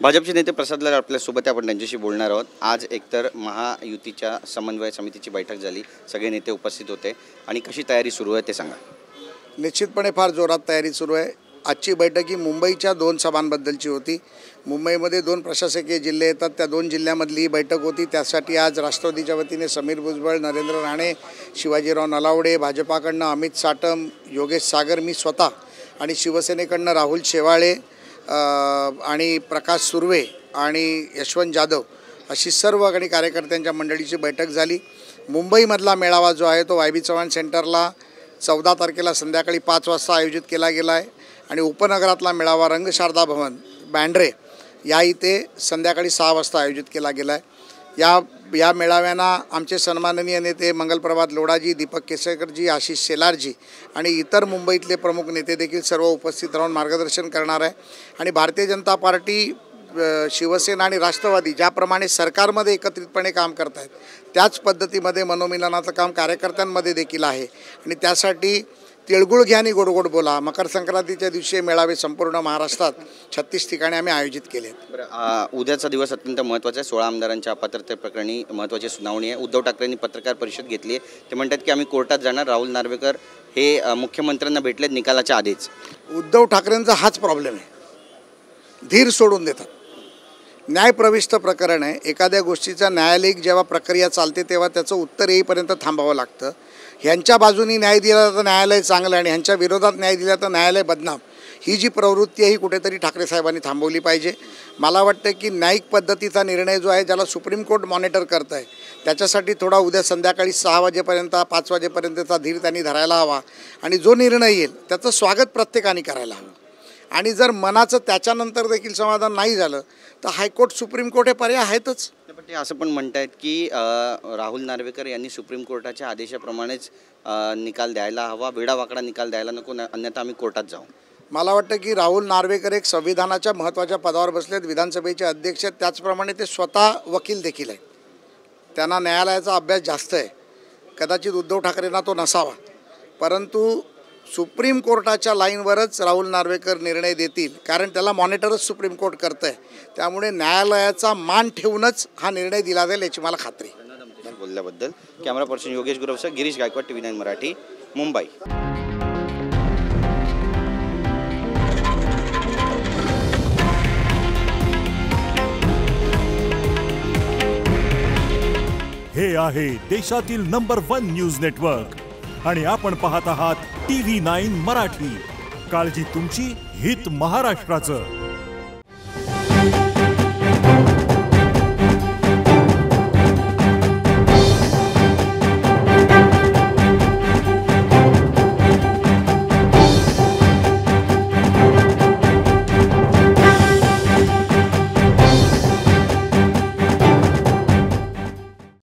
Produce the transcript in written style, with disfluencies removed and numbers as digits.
भाजपचे नेते प्रसाद लाड आपल्यासोबत आहे, आपण त्यांच्याशी बोलणार आहोत। आज एकतर महायुतीच्या समन्वय समितीची बैठक झाली, सगळे नेते उपस्थित होते आणि कशी तयारी सुरू आहे ते सांगा। निश्चितपणे फार जोरात तयारी सुरू आहे। आजची बैठक ही मुंबईच्या 2 सभांबद्दलची होती। मुंबईमध्ये 2 प्रशासकीय जिल्हे येतात, त्या 2 जिल्ह्यामधली ही बैठक होती। त्यासाठी आज राष्ट्रवादीच्या वतीने समीर भुजबळ, नरेंद्र राणे, शिवाजीराव नलावडे, भाजपाकडनं अमित साटम, योगेश सागर, मी स्वतः आणि शिवसेनेकडनं राहुल शेवाळे आणि प्रकाश सुर्वे आणि यशवंत जाधव अशी सर्व आणि कार्यकर्त्यांच्या मंडळीची बैठक झाली। मुंबईमधला मेळावा जो आहे तो वाय.बी. चव्हाण सेंटरला 14 तारखेला संध्याकाळी 5 वाजता आयोजित केला गेला आहे आणि उपनगरातला मेळावा रंगशारदा भवन बँड्रे या इथे संध्याकाळी 6 वाजता आयोजित केला गेला आहे। या मेळाव्यांना आमचे सन्माननीय नेते मंगलप्रभात लोढाजी, दीपक केसरकरजी, आशिष शेलारजी आणि इतर मुंबईतले प्रमुख नेते देखील सर्व उपस्थित राहून मार्गदर्शन करणार आहे। आणि भारतीय जनता पार्टी, शिवसेना आणि राष्ट्रवादी ज्याप्रमाणे सरकारमध्ये एकत्रितपणे काम करत आहेत त्याच पद्धतीमध्ये मनोमिलनाचं काम कार्यकर्त्यांमध्ये देखील आहे आणि त्यासाठी तिळगुळ घ्या आणि गोड गोड बोला मकर संक्रांतीच्या दिवशी मेळावे संपूर्ण महाराष्ट्रात 36 ठिकाणी आम्ही आयोजित केले। उद्याचा दिवस अत्यंत महत्त्वाचा आहे। 16 आमदारांच्या अपात्रतेप्रकरणी महत्त्वाची सुनावणी आहे। उद्धव ठाकरेंनी पत्रकार परिषद घेतली आहे, ते म्हणतात की आम्ही कोर्टात जाणार। राहुल नार्वेकर हे मुख्यमंत्र्यांना भेटलेत निकालाच्या आधीच। उद्धव ठाकरेंचा हाच प्रॉब्लेम आहे, धीर सोडून देतात। न्यायप्रविष्ट प्रकरण आहे, एखाद्या गोष्टीचा न्यायालयिक जेव्हा प्रक्रिया चालते तेव्हा त्याचं उत्तर येईपर्यंत थांबावं लागतं। ह्यांच्या बाजूनी न्याय दिला तर न्यायालय चांगलं आणि ह्यांच्या विरोधात न्याय दिला तर न्यायालय बदनाम, ही जी प्रवृत्ती आहे ही कुठेतरी ठाकरे साहेबांनी थांबवली पाहिजे। मला वाटतं की न्यायिक पद्धतीचा निर्णय जो आहे ज्याला सुप्रीम कोर्ट मॉनिटर करत आहे त्याच्यासाठी थोडा उद्या संध्याकाळी 6 वाजेपर्यंत 5 वाजेपर्यंतचा धीर त्यांनी धरायला हवा आणि जो निर्णय येईल त्याचं स्वागत प्रत्येकाने करायला हवं। आणि जर मनाचं त्याच्यानंतर देखील समाधान नाही झालं तर हायकोर्ट, सुप्रीम कोर्ट हे पर्याय आहेतच। पण ते असं पण म्हणतायत की राहुल नार्वेकर यांनी सुप्रीम कोर्टाच्या आदेशाप्रमाणेच निकाल द्यायला हवा, वेडावाकडा निकाल द्यायला नको, अन्यथा आम्ही कोर्टात जाऊ। मला वाटतं की राहुल नार्वेकर एक संविधानाच्या महत्त्वाच्या पदावर बसलेत, विधानसभेचे अध्यक्ष आहेत, त्याचप्रमाणे ते स्वतः वकील देखील आहेत, त्यांना न्यायालयाचा अभ्यास जास्त आहे। कदाचित उद्धव ठाकरेंना तो नसावा, परंतु सुप्रीम कोर्टाच्या लाईनवरच राहुल नार्वेकर निर्णय देतील, कारण त्याला मॉनिटरच सुप्रीम कोर्ट करतं आहे। त्यामुळे न्यायालयाचा मान ठेवूनच हा निर्णय दिला जाईल याची मला खात्री आहे। बोलल्याबद्दल कॅमेरा पर्सन योगेश गुरवसह गिरीश गायकवाड, TV9 मराठी, मुंबई। हे आहे देशातील नंबर 1 न्यूज नेटवर्क आणि आपण पाहत आहात TV9 मराठी। काळजी तुमची, हित महाराष्ट्राचं।